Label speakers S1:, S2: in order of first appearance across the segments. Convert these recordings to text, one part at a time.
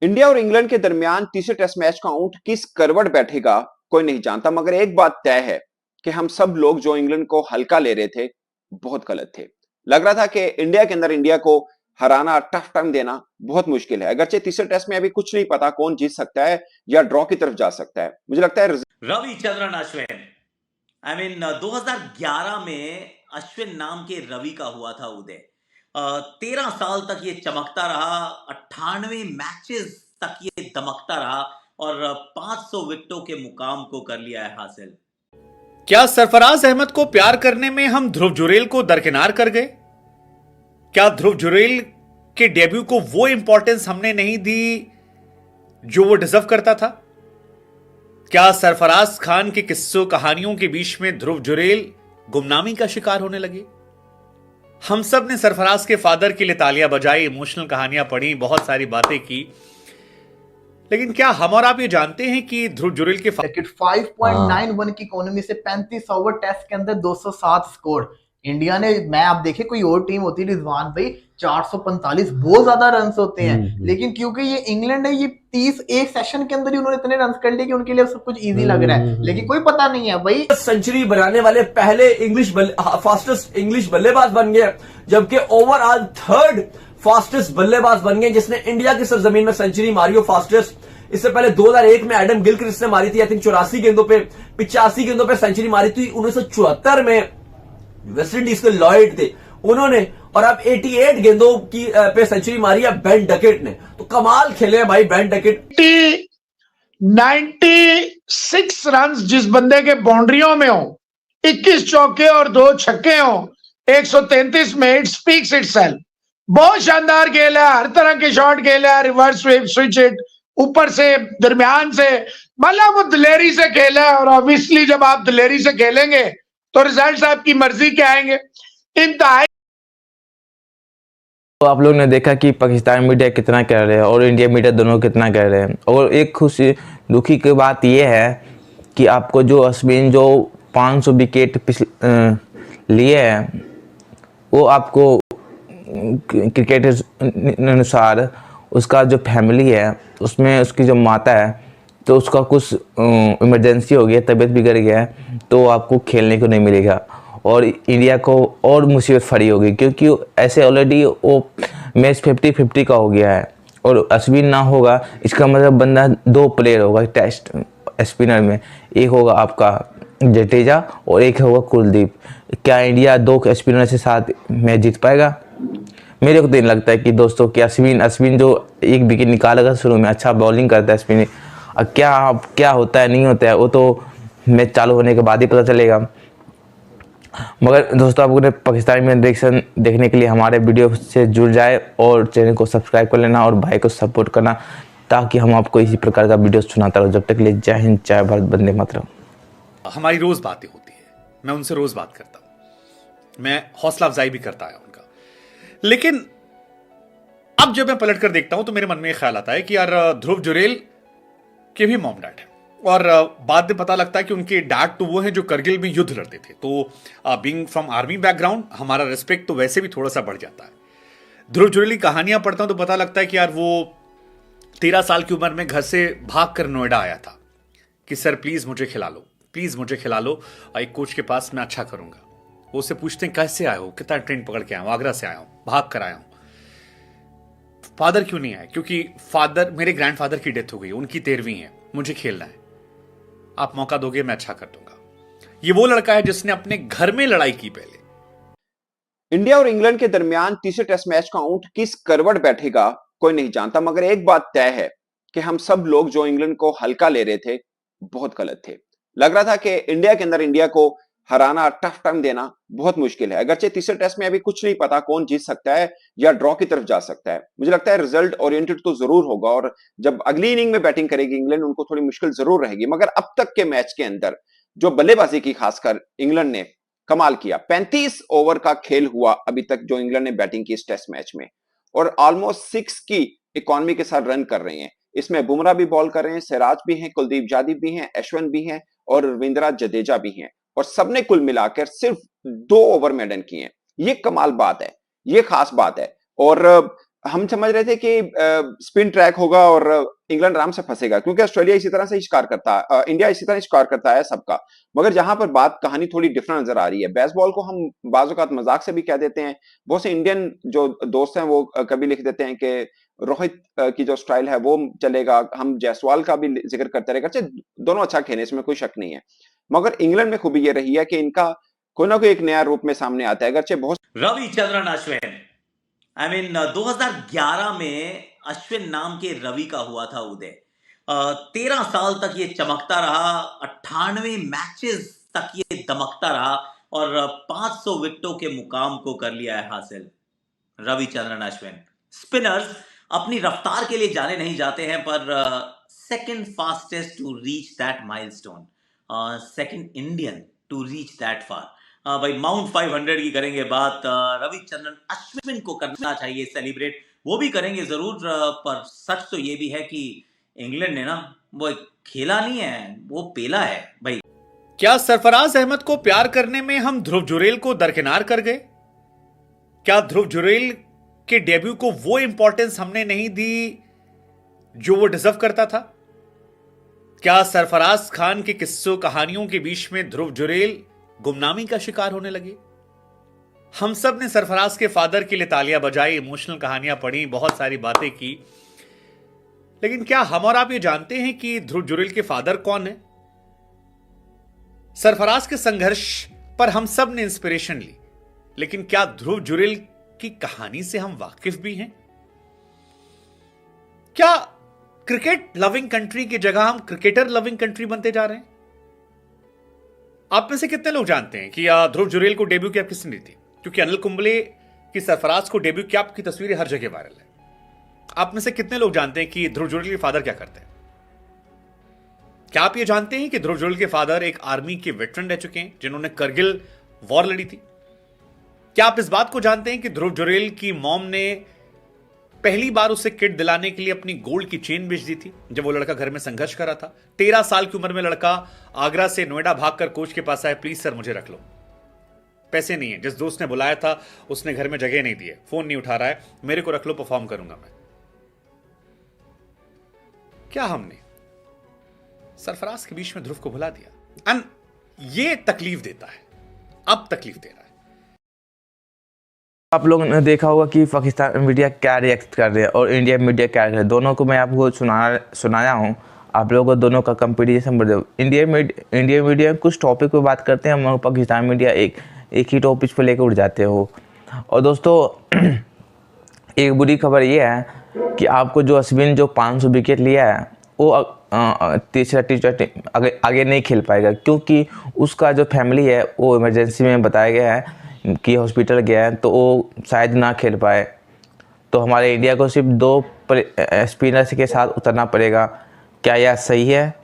S1: India और England के दरमियान तीसरे टेस्ट मैच का ऊंट किस करवट बैठेगा कोई नहीं जानता, मगर एक बात तय है कि हम सब लोग जो इंग्लैंड को हल्का ले रहे थे बहुत गलत थे। लग रहा था कि इंडिया के अंदर इंडिया को हराना, टफ टाइम देना बहुत मुश्किल है। अगरचे तीसरे टेस्ट में अभी कुछ नहीं पता कौन जीत सकता है या ड्रॉ की तरफ जा सकता है। मुझे लगता है
S2: रविचंद्रन अश्विन, 2011 में अश्विन नाम के रवि का हुआ था उदय। 13 साल तक ये चमकता रहा, 98 मैचेस तक ये दमकता रहा और 500 विकेटों के मुकाम को कर लिया है हासिल।
S3: क्या सरफराज अहमद को प्यार करने में हम ध्रुव जुरेल को दरकिनार कर गए? क्या ध्रुव जुरेल के डेब्यू को वो इंपॉर्टेंस हमने नहीं दी जो वो डिजर्व करता था? क्या सरफराज खान के किस्सों कहानियों के बीच में ध्रुव जुरेल गुमनामी का शिकार होने लगे? हम सब ने सरफराज के फादर के लिए तालियां बजाई, इमोशनल कहानियां पढ़ी, बहुत सारी बातें की, लेकिन क्या हम और आप ये जानते हैं कि ध्रुव जुरेल के
S4: 5.91 की इकोनॉमी से 35 ओवर टेस्ट के अंदर 207 स्कोर। इंडिया ने, मैं आप देखे कोई और टीम होती है रिजवान भाई, 445 बहुत ज्यादा रन होते हैं, लेकिन क्योंकि ये इंग्लैंड है, ये 30 एक सेशन के अंदर ही उन्होंने इतने रन कर लिए कि उनके लिए सब कुछ इजी लग रहा है, लेकिन कोई पता नहीं है भाई।
S5: सेंचुरी बनाने वाले पहले फास्टेस्ट इंग्लिश बल्लेबाज बन गए, जबकि ओवरऑल थर्ड फास्टेस्ट बल्लेबाज बन गए जिसने इंडिया की सरजमीन में सेंचुरी मारी हो फास्टेस्ट। इससे पहले 2001 में एडम गिलक्रिस्ट ने मारी थी, आई थिंक 84 गेंदों पे, 85 गेंदों पे सेंचुरी मारी थी। 1974 में वेस्ट इंडीज के लॉयड थे उन्होंने, और अब 88 गेंदों की पे सेंचुरी मारी है बेन डकेट ने। तो कमाल खेले भाई बेन डकेट।
S6: 96 रन जिस बंदे के बाउंड्रियों में हो, 21 चौके और 2 छक्के हो 133 में, इट स्पीक्स इटसेल्फ। बहुत शानदार खेल है, हर तरह के शॉट खेल है, रिवर्स स्विच हिट, ऊपर से, दरमियान से, मतलब वो दिलेरी से खेला है। और ऑब्वियसली जब आप दिलेरी से खेलेंगे तो रिजल्ट्स आपकी मर्जी के आएंगे। इंतहाई
S7: तो आप लोग ने देखा कि पाकिस्तान मीडिया कितना कह रहे हैं और इंडिया मीडिया दोनों कितना कह रहे हैं। और एक खुशी दुखी की बात यह है कि आपको जो अश्विन जो 500 विकेट लिए हैं, वो आपको क्रिकेट अनुसार उसका जो फैमिली है उसमें उसकी जो माता है तो उसका कुछ इमरजेंसी हो गया, तबीयत बिगड़ गया है, तो आपको खेलने को नहीं मिलेगा और इंडिया को और मुसीबत फड़ी होगी, क्योंकि ऐसे ऑलरेडी वो मैच 50-50 का हो गया है और अश्विन ना होगा इसका मतलब बंदा 2 प्लेयर होगा टेस्ट स्पिनर में, एक होगा आपका जडेजा और एक होगा कुलदीप। क्या इंडिया 2 स्पिनर से साथ मैच जीत पाएगा? मेरे को तो नहीं लगता है कि दोस्तों कि अश्विन जो 1 विकेट निकालेगा शुरू में, अच्छा बॉलिंग करता है अश्विन। क्या होता है नहीं होता है वो तो मैच चालू होने के बाद ही पता चलेगा। मगर दोस्तों आपको ने पाकिस्तानी में रिएक्शन देखने के लिए हमारे वीडियो से जुड़ जाए और चैनल को सब्सक्राइब कर लेना और भाई को सपोर्ट करना, ताकि हम आपको इसी प्रकार का वीडियो सुनाता रहो। जब तक के लिए जय हिंद, जय भारत, वंदे मातरम।
S3: हमारी रोज बातें होती है, मैं उनसे रोज बात करता हूं, मैं हौसला अफजाई भी करता है उनका, लेकिन अब जब मैं पलट कर देखता हूं तो मेरे मन में ख्याल आता है कि यार ध्रुव जुरेल के भी मॉम डैड है और बाद में पता लगता है कि उनके डैड तो वो हैं जो करगिल में युद्ध लड़ते थे। तो बीइंग फ्रॉम आर्मी बैकग्राउंड हमारा रिस्पेक्ट तो वैसे भी थोड़ा सा बढ़ जाता है। ध्रुव जुरेल की कहानियां पढ़ता हूं तो पता लगता है कि यार वो 13 साल की उम्र में घर से भाग कर नोएडा आया था कि सर प्लीज मुझे खिला लो, प्लीज मुझे खिला लो, एक कोच के पास मैं अच्छा करूंगा। वो उससे पूछते हैं कैसे आए हो, कितना ट्रेन पकड़ के आया हूं, आगरा से आया हूं, भाग कर आया हूं। फादर क्यों नहीं आए? क्योंकि फादर, मेरे ग्रैंडफादर की डेथ हो गई, उनकी 13वीं है, मुझे खेलना है, आप मौका दोगे मैं अच्छा कर दूंगा। ये वो लड़का है जिसने अपने घर में लड़ाई की पहले।
S1: इंडिया और इंग्लैंड के दरमियान तीसरे टेस्ट मैच का ऊंट किस करवट बैठेगा कोई नहीं जानता, मगर एक बात तय है कि हम सब लोग जो इंग्लैंड को हल्का ले रहे थे बहुत गलत थे। लग रहा था कि इंडिया के अंदर इंडिया को हराना, टफ टाइम देना बहुत मुश्किल है। अगरचे तीसरे टेस्ट में अभी कुछ नहीं पता कौन जीत सकता है या ड्रॉ की तरफ जा सकता है। मुझे लगता है रिजल्ट ओरिएंटेड तो जरूर होगा और जब अगली इनिंग में बैटिंग करेगी इंग्लैंड उनको थोड़ी मुश्किल जरूर रहेगी, मगर अब तक के मैच के अंदर जो बल्लेबाजी की खासकर इंग्लैंड ने कमाल किया। 35 ओवर का खेल हुआ अभी तक जो इंग्लैंड ने बैटिंग की इस टेस्ट मैच में, और ऑलमोस्ट 6 की इकोनॉमी के साथ रन कर रहे हैं। इसमें बुमराह भी बॉल कर रहे हैं, सिराज भी हैं, कुलदीप यादव भी हैं, अश्विन भी हैं और रविंद्र जडेजा भी हैं, और सबने कुल मिलाकर सिर्फ 2 ओवर में डन किए हैं। ये कमाल बात है, ये खास बात है। और हम समझ रहे थे कि स्पिन ट्रैक होगा और इंग्लैंड आराम से फंसेगा, क्योंकि ऑस्ट्रेलिया इसी तरह से शिकार करता है, इंडिया इसी तरह शिकार करता है सबका। मगर जहां पर बात कहानी थोड़ी डिफरेंट नजर आ रही है, बेसबॉल को हम बाज़ औक़ात मजाक से भी कह देते हैं। बहुत से इंडियन जो दोस्त हैं वो कभी लिख देते हैं कि रोहित की जो स्टाइल है वो चलेगा, हम जायसवाल का भी जिक्र करते रहेगा, दोनों अच्छा खेले, इसमें कोई शक नहीं है। मगर इंग्लैंड में खूबी ये रही है कि इनका कोई ना कोई एक नया रूप में सामने आता है, अगरचे बहुत
S2: रविचंद्रन अश्विन, आई मीन 2011 में अश्विन नाम के रवि का हुआ था उदय। 13 साल तक ये चमकता रहा, 98 मैचेस तक ये दमकता रहा और 500 विकेटों के मुकाम को कर लिया है हासिल रविचंद्रन अश्विन। स्पिनर्स अपनी रफ्तार के लिए जाने नहीं जाते हैं, पर second fastest to reach that milestone, second Indian to reach that far. भाई माउंट 500 की करेंगे बात, रविचंद्रन अश्विन को करना चाहिए सेलिब्रेट, वो भी करेंगे जरूर, पर सच तो ये भी है कि इंग्लैंड ने ना वो खेला नहीं है, वो पेला है भाई।
S3: क्या सरफराज अहमद को प्यार करने में हम ध्रुव जुरेल को दरकिनार कर गए? क्या ध्रुव जुरेल के डेब्यू को वो इंपॉर्टेंस हमने नहीं दी जो वो डिजर्व करता था? क्या सरफराज खान के किस्सों कहानियों के बीच में ध्रुव जुरेल गुमनामी का शिकार होने लगे? हम सब ने सरफराज के फादर के लिए तालियां बजाई, इमोशनल कहानियां पढ़ी, बहुत सारी बातें की, लेकिन क्या हम और आप ये जानते हैं कि ध्रुव जुरेल के फादर कौन है? सरफराज के संघर्ष पर हम सब ने इंस्पिरेशन ली, लेकिन क्या ध्रुव जुरेल की कहानी से हम वाकिफ भी हैं? क्या क्रिकेट लविंग कंट्री की जगह हम क्रिकेटर लविंग कंट्री बनते जा रहे हैं? आप में से कितने लोग जानते हैं कि ध्रुव जुरेल को डेब्यू कैप किसने दी थी? क्योंकि अनिल कुंबले की सरफराज को डेब्यू कैप की तस्वीरें हर जगह वायरल है। आप में से कितने लोग जानते हैं कि ध्रुव जुरेल के फादर क्या करते हैं? क्या आप ये जानते हैं कि ध्रुव जुरेल के फादर एक आर्मी के वेटरन रह चुके हैं जिन्होंने करगिल वॉर लड़ी थी? क्या आप इस बात को जानते हैं कि ध्रुव जुरेल की मॉम ने पहली बार उसे किट दिलाने के लिए अपनी गोल्ड की चेन बेच दी थी जब वो लड़का घर में संघर्ष कर रहा था? 13 साल की उम्र में लड़का आगरा से नोएडा भागकर कोच के पास आया, प्लीज सर मुझे रख लो, पैसे नहीं है, जिस दोस्त ने बुलाया था उसने घर में जगह नहीं दी है, फोन नहीं उठा रहा है, मेरे को रख लो, परफॉर्म करूंगा मैं। क्या हमने सरफराज के बीच में ध्रुव को भुला दिया? एंड ये तकलीफ देता है, अब तकलीफ दे रहा है।
S7: आप लोगों ने देखा होगा कि पाकिस्तान मीडिया क्या रिएक्ट कर रहे हैं और इंडिया मीडिया क्या कर रहे हैं, दोनों को मैं आपको सुनाया हूँ। आप लोगों को दोनों का कंपटीशन बढ़ जाए। इंडिया मीडिया कुछ टॉपिक पे बात करते हैं, हम पाकिस्तान मीडिया एक ही टॉपिक पे लेकर उठ जाते हो। और दोस्तों एक बुरी खबर ये है कि आपको जो अश्विन जो 500 विकेट लिया है वो तीसरा टी20 आगे नहीं खेल पाएगा, क्योंकि उसका जो फैमिली है वो इमरजेंसी में बताया गया है कि हॉस्पिटल गया है, तो वो शायद ना खेल पाए। तो हमारे इंडिया को सिर्फ 2 स्पिनर्स के साथ उतरना पड़ेगा। क्या यह सही है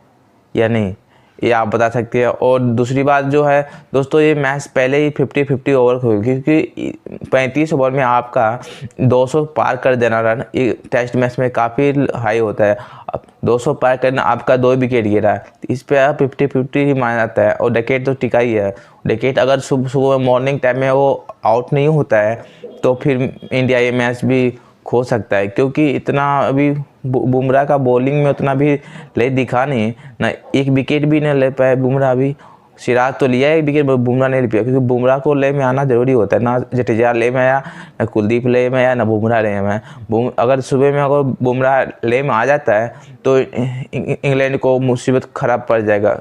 S7: या नहीं, ये आप बता सकते हैं। और दूसरी बात जो है दोस्तों, ये मैच पहले ही 50-50 ओवर हो गई, क्योंकि 35 ओवर में आपका 200 पार कर देना रन एक टेस्ट मैच में काफ़ी हाई होता है। अब 200 पार करना, आपका 2 विकेट गिरा है, इस पर 50-50 ही माना जाता है। और विकेट तो टिका ही है। विकेट अगर सुबह मॉर्निंग टाइम में वो आउट नहीं होता है तो फिर इंडिया ये मैच भी खो सकता है, क्योंकि इतना अभी बुमराह का बॉलिंग में उतना भी ले दिखा नहीं ना, एक विकेट भी नहीं ले पाए बुमराह। भी सिराज तो लिया एक विकेट, बुमराह नहीं ले पाया, क्योंकि बुमराह को ले में आना जरूरी होता है। ना जडेजा ले में आया, ना कुलदीप ले में आया, ना बुमराह ले में आया। अगर सुबह में अगर बुमराह ले में आ जाता है तो इंग्लैंड को मुसीबत खराब पड़ जाएगा।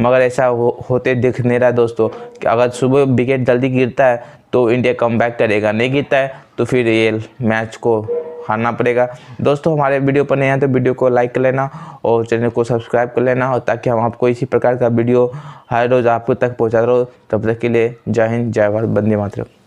S7: मगर ऐसा होते दिख नहीं रहा दोस्तों, कि अगर सुबह विकेट जल्दी गिरता है तो इंडिया कम बैक करेगा, नहीं गिरता है तो फिर ये मैच को हारना पड़ेगा। दोस्तों हमारे वीडियो पर नए हैं तो वीडियो को लाइक कर लेना और चैनल को सब्सक्राइब कर लेना, और ताकि हम आपको इसी प्रकार का वीडियो हर रोज़ आप तक पहुँचा रहो। तब तक के लिए जय हिंद, जय भारत, वंदे मातरम।